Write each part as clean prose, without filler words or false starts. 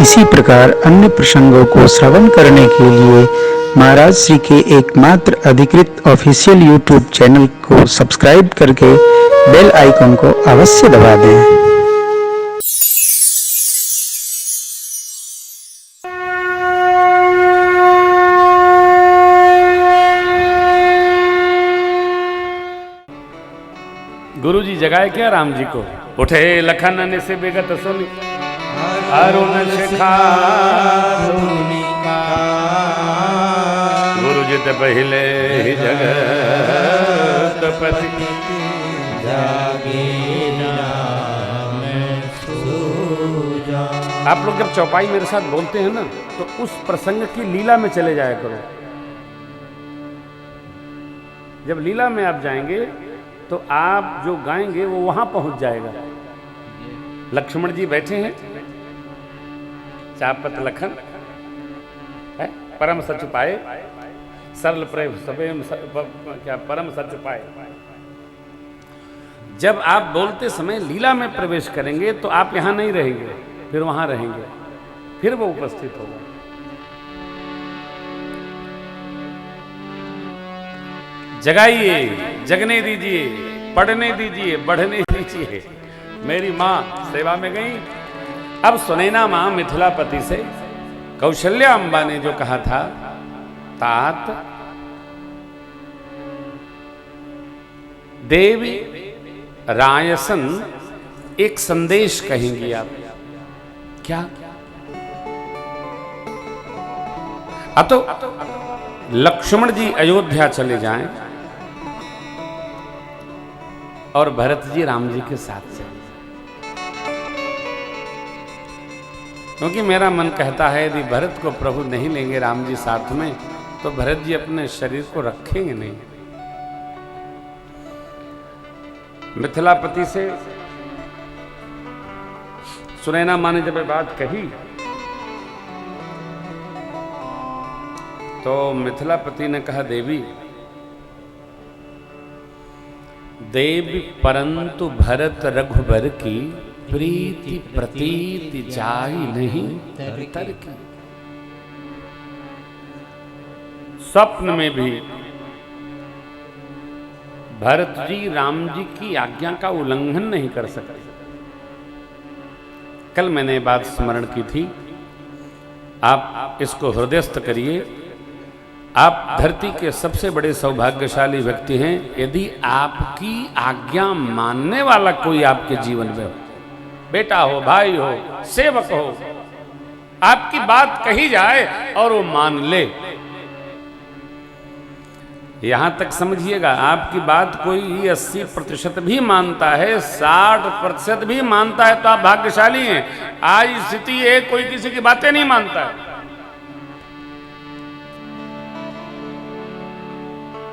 इसी प्रकार अन्य प्रसंगों को श्रवण करने के लिए महाराज श्री के एकमात्र अधिकृत ऑफिशियल यूट्यूब चैनल को सब्सक्राइब करके बेल आइकन को अवश्य दबा दें। गुरु जी जगाए क्या राम जी को? उठे लखन ने से बेगत सुनी अरुण शिखा गुरु जी ते पहले ही जगत पति आप लोग जब चौपाई मेरे साथ बोलते हैं ना तो उस प्रसंग की लीला में चले जाया करो। जब लीला में आप जाएंगे तो आप जो गाएंगे वो वहां पहुंच जाएगा। लक्ष्मण जी बैठे हैं, चापत लखन है, परम सच पाए सरल प्रेम सबेम क्या परम सच पाए। जब आप बोलते समय लीला में प्रवेश करेंगे तो आप यहां नहीं रहेंगे, फिर वहां रहेंगे, फिर वो उपस्थित होगा। जगाइए, जगने दीजिए, पढ़ने दीजिए, बढ़ने दीजिए। मेरी माँ सेवा में गई। अब सुनैना माँ मिथिलापति से कौशल्या अम्बा ने जो कहा था, तात देवी रायसन एक संदेश कहेंगी आप। क्या? तो लक्ष्मण जी अयोध्या चले जाएं और भरत जी राम जी के साथ चले, क्योंकि मेरा मन कहता है यदि भरत को प्रभु नहीं लेंगे राम जी साथ में तो भरत जी अपने शरीर को रखेंगे नहीं। मिथिलापति से सुनैना माँ ने जब ये बात कही तो मिथिलापति ने कहा, देवी परंतु भरत रघुबर की प्रीति प्रतीति जाई नहीं तर की। स्वप्न में भी भरत जी राम जी की आज्ञा का उल्लंघन नहीं कर सकते। कल मैंने बात स्मरण की थी, आप इसको हृदयस्थ करिए। आप धरती के सबसे बड़े सौभाग्यशाली व्यक्ति हैं यदि आपकी आज्ञा मानने वाला कोई आपके जीवन में हो। बेटा हो, भाई हो, सेवक हो, आपकी बात कही जाए और वो मान ले। यहां तक समझिएगा, आपकी बात कोई 80% भी मानता है, 60% भी मानता है तो आप भाग्यशाली हैं। आज स्थिति है कोई किसी की बातें नहीं मानता है।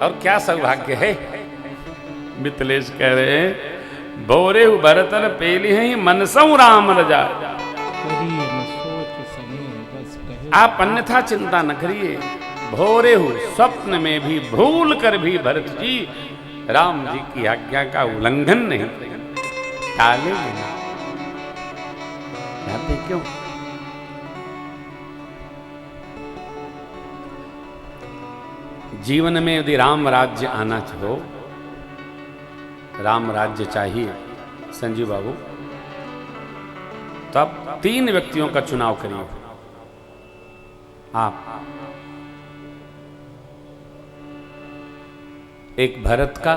और क्या सौभाग्य है। मिथिलेश कह रहे हैं, बोरे भरतन पेली है मनसऊ राम रजा। आप अन्यथा चिंता न करिए। भोरे हु स्वप्न में भी भूल कर भी भरत जी राम जी की आज्ञा का उल्लंघन नहीं टालेंगे। जाते क्यों? जीवन में यदि राम राज्य आना चाहो, राम राज्य चाहिए संजीव बाबू, तब 3 व्यक्तियों का चुनाव करिए आप। एक भरत का,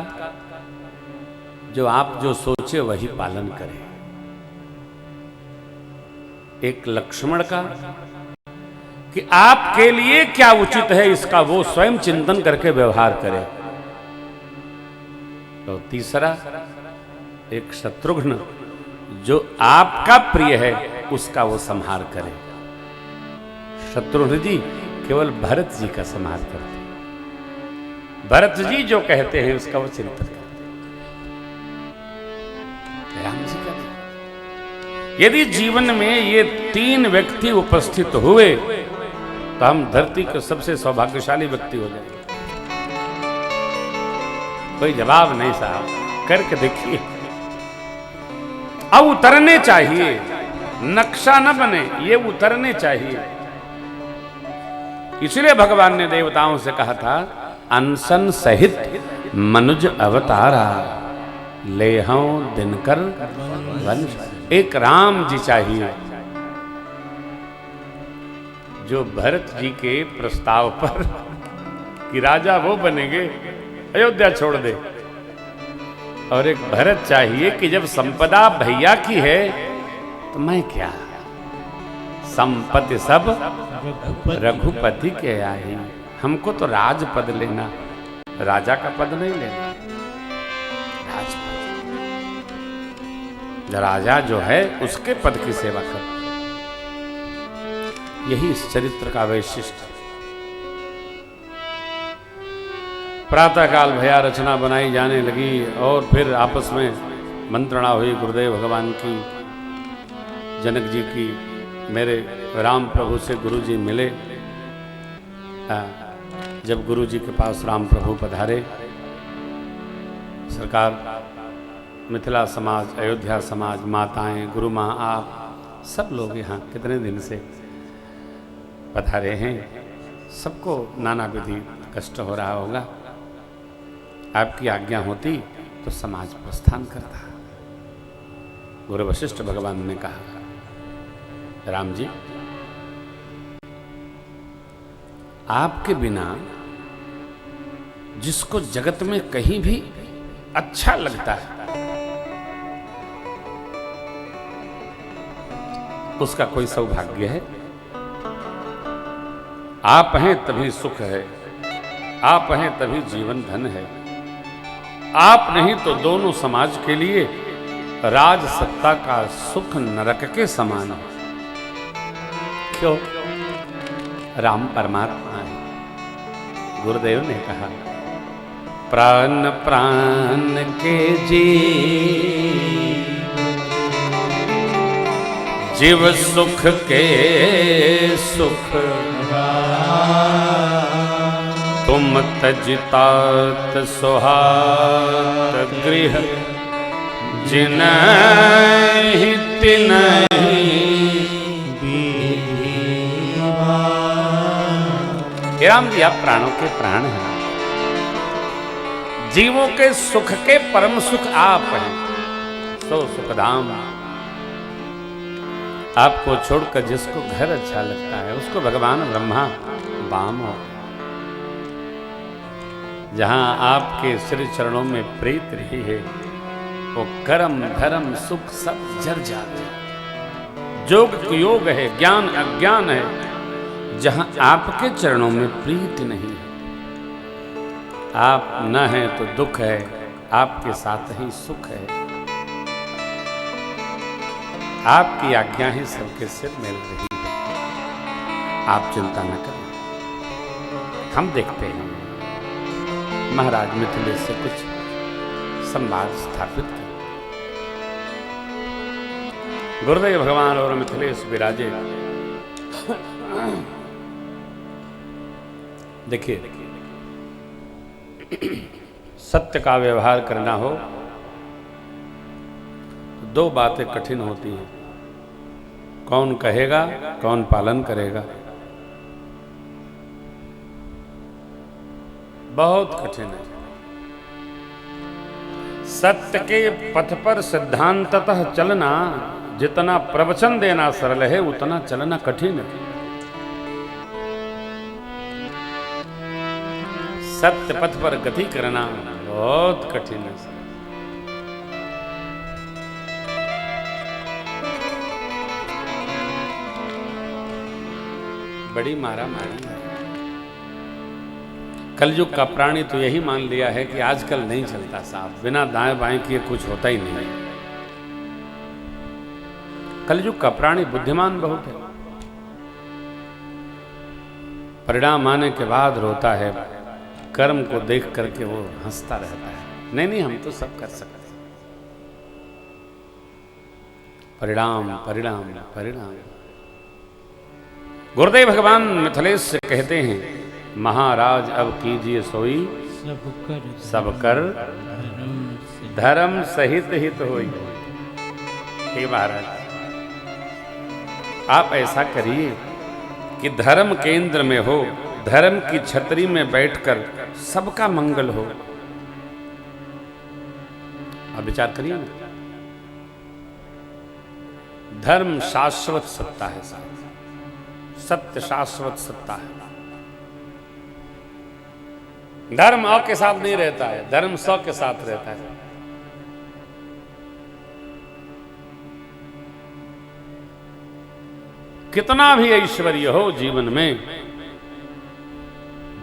जो आप जो सोचे वही पालन करे। एक लक्ष्मण का, कि आपके लिए क्या उचित है इसका वो स्वयं चिंतन करके व्यवहार करे। तो तीसरा एक शत्रुघ्न, जो आपका प्रिय है उसका वो संहार करे। शत्रुघ्न जी केवल भरत जी का संहार करते, भरत जी जो कहते हैं उसका वो चिंतन करते। राम जी का यदि जीवन में ये 3 व्यक्ति उपस्थित हुए तो हम धरती के सबसे सौभाग्यशाली व्यक्ति हो जाएंगे। कोई जवाब नहीं साहब, करके देखिए। अब उतरने चाहिए, नक्शा न बने, ये उतरने चाहिए। इसलिए भगवान ने देवताओं से कहा था, अनशन सहित मनुज अवतारा, लेहों दिनकर वंश। एक राम जी चाहिए जो भरत जी के प्रस्ताव पर कि राजा वो बनेंगे, अयोध्या छोड़ दे, और एक भरत चाहिए कि जब संपदा भैया की है तो मैं क्या, संपत्ति सब रघुपति के आई। हमको तो राज पद लेना, राजा का पद नहीं लेना, राजपद। राजा जो है उसके पद की सेवा कर। यही इस चरित्र का वैशिष्ट। प्रातःकाल भया रचना बनाई जाने लगी और फिर आपस में मंत्रणा हुई गुरुदेव भगवान की, जनक जी की। मेरे राम प्रभु से गुरु जी मिले। जब गुरु जी के पास राम प्रभु पधारे, सरकार मिथिला समाज, अयोध्या समाज, माताएं, गुरु माँ, आप सब लोग यहाँ कितने दिन से पधारे हैं। सबको नाना विधि कष्ट हो रहा होगा। आपकी आज्ञा होती तो समाज प्रस्थान करता। गुरु वशिष्ठ भगवान ने कहा, राम जी, आपके बिना जिसको जगत में कहीं भी अच्छा लगता है उसका कोई सौभाग्य है। आप हैं तभी सुख है, आप हैं तभी जीवन धन है। आप नहीं तो दोनों समाज के लिए राज सत्ता का सुख नरक के समान है। क्यों? राम परमात्मा है। गुरुदेव ने कहा, प्राण प्राण के जीव सुख के सुख, तुम तजितात सुहात गृह, जिनहि तिनहि राम जी, आप प्राणों के प्राण हैं। जीवों के सुख के परम सुख आप हैं। सो सुखधाम। आपको छोड़कर जिसको घर अच्छा लगता है उसको भगवान ब्रह्मा बाम हो। जहां आपके श्री चरणों में प्रीत रही है, वो कर्म धर्म सुख सब जर जाते। जोग योग है, ज्ञान अज्ञान है। जहां आपके चरणों में प्रीत नहीं है, आप न हैं तो दुख है, आपके साथ ही सुख है। आपकी आज्ञा ही सबके सिर मिल रही है। आप चिंता न करें, हम देखते हैं महाराज मिथिलेश से कुछ संवाद स्थापित करें। गुरुदेव भगवान और मिथिलेश विराजे। देखिए, सत्य का व्यवहार करना हो तो दो बातें कठिन होती हैं। कौन कहेगा, कौन पालन करेगा, बहुत कठिन है। सत्य के पथ पर सिद्धांततः चलना, जितना प्रवचन देना सरल है उतना चलना कठिन है। सत्य पथ पर गति करना बहुत कठिन है। बड़ी मारा मारी है। कलयुग का प्राणी तो यही मान लिया है कि आजकल नहीं चलता साहब, बिना दाएं बाएं किए कुछ होता ही नहीं। कलयुग का प्राणी बुद्धिमान बहुत है। परिणाम आने के बाद रोता है, कर्म को देख करके वो हंसता रहता है। नहीं, हम तो सब कर सकते। परिणाम परिणाम परिणाम। गुरुदेव भगवान मिथिलेश से कहते हैं, महाराज अब कीजिए सोई सब कर धर्म सहित हित होई। हे महाराज, आप ऐसा करिए कि धर्म केंद्र में हो, धर्म की छतरी में बैठकर सबका मंगल हो। आप विचार करिए ना, धर्म शाश्वत सत्ता है साहब, सत्य शाश्वत सत्ता है। धर्म अ के साथ नहीं रहता है, धर्म स के साथ रहता है। कितना भी ऐश्वर्य हो जीवन में,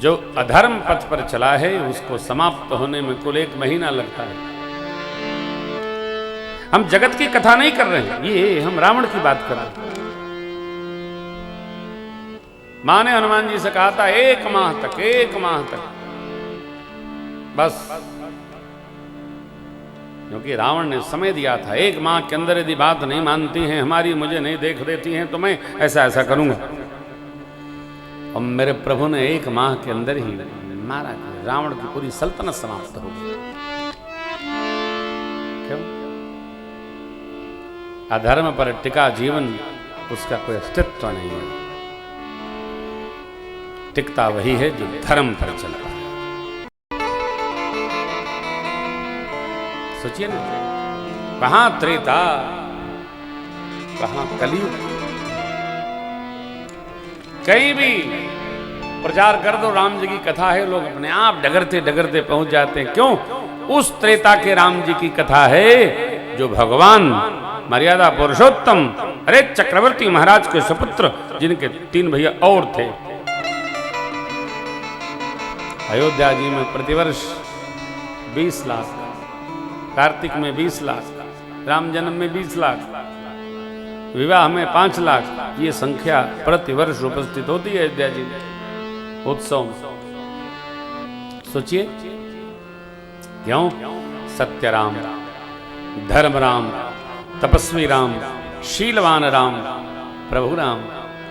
जो अधर्म पथ पर चला है उसको समाप्त होने में कुल 1 महीना लगता है। हम जगत की कथा नहीं कर रहे हैं, ये हम रावण की बात कर रहे हैं। मां ने हनुमान जी से कहा था 1 माह तक, 1 माह तक बस, क्योंकि रावण ने समय दिया था, 1 माह के अंदर यदि बात नहीं मानती हैं हमारी, मुझे नहीं देख देती हैं, तो मैं ऐसा ऐसा करूंगा। और मेरे प्रभु ने 1 माह के अंदर ही मारा, रावण की पूरी सल्तनत समाप्त हो गई। क्यों? अधर्म पर टिका जीवन, उसका कोई अस्तित्व नहीं है। टिकता वही है जो धर्म पर चलता है। सोचिए ना, कहां त्रेता, कहां कलयुग। कहीं भी प्रचार कर दो राम जी की कथा है, लोग अपने आप डगरते डगरते पहुंच जाते हैं। क्यों? उस त्रेता के राम जी की कथा है जो भगवान मर्यादा पुरुषोत्तम, अरे चक्रवर्ती महाराज के सुपुत्र, जिनके 3 भैया और थे। अयोध्या जी में प्रतिवर्ष 20 लाख, कार्तिक में 20 लाख, राम जन्म में 20 लाख, विवाह में 5 लाख, ये संख्या प्रतिवर्ष उपस्थित होती है अयोध्या जी में उत्सव। सोचिए क्यों? सत्य राम, धर्म राम, तपस्वी राम, शीलवान राम, प्रभु राम,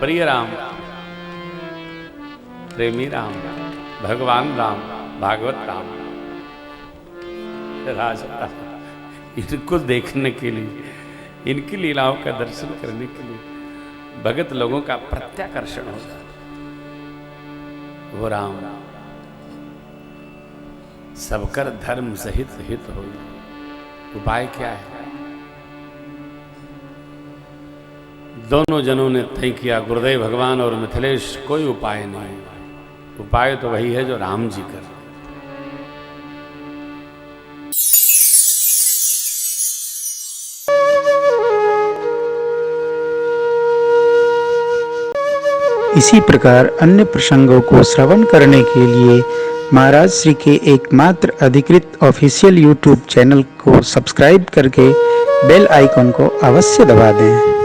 प्रिय राम, प्रेमी राम, भगवान राम, भागवत राम, राजा राम। इनको देखने के लिए, इनकी लीलाओं का दर्शन करने के लिए भगत लोगों का प्रत्याकर्षण होगा। वो राम सबकर धर्म सहित हित हो। उपाय क्या है? दोनों जनों ने तय किया, गुरुदेव भगवान और मिथिलेश, कोई उपाय नहीं। उपाय तो वही है जो राम जी कर। इसी प्रकार अन्य प्रसंगों को श्रवण करने के लिए महाराज श्री के एकमात्र अधिकृत ऑफिशियल YouTube चैनल को सब्सक्राइब करके बेल आइकन को अवश्य दबा दें।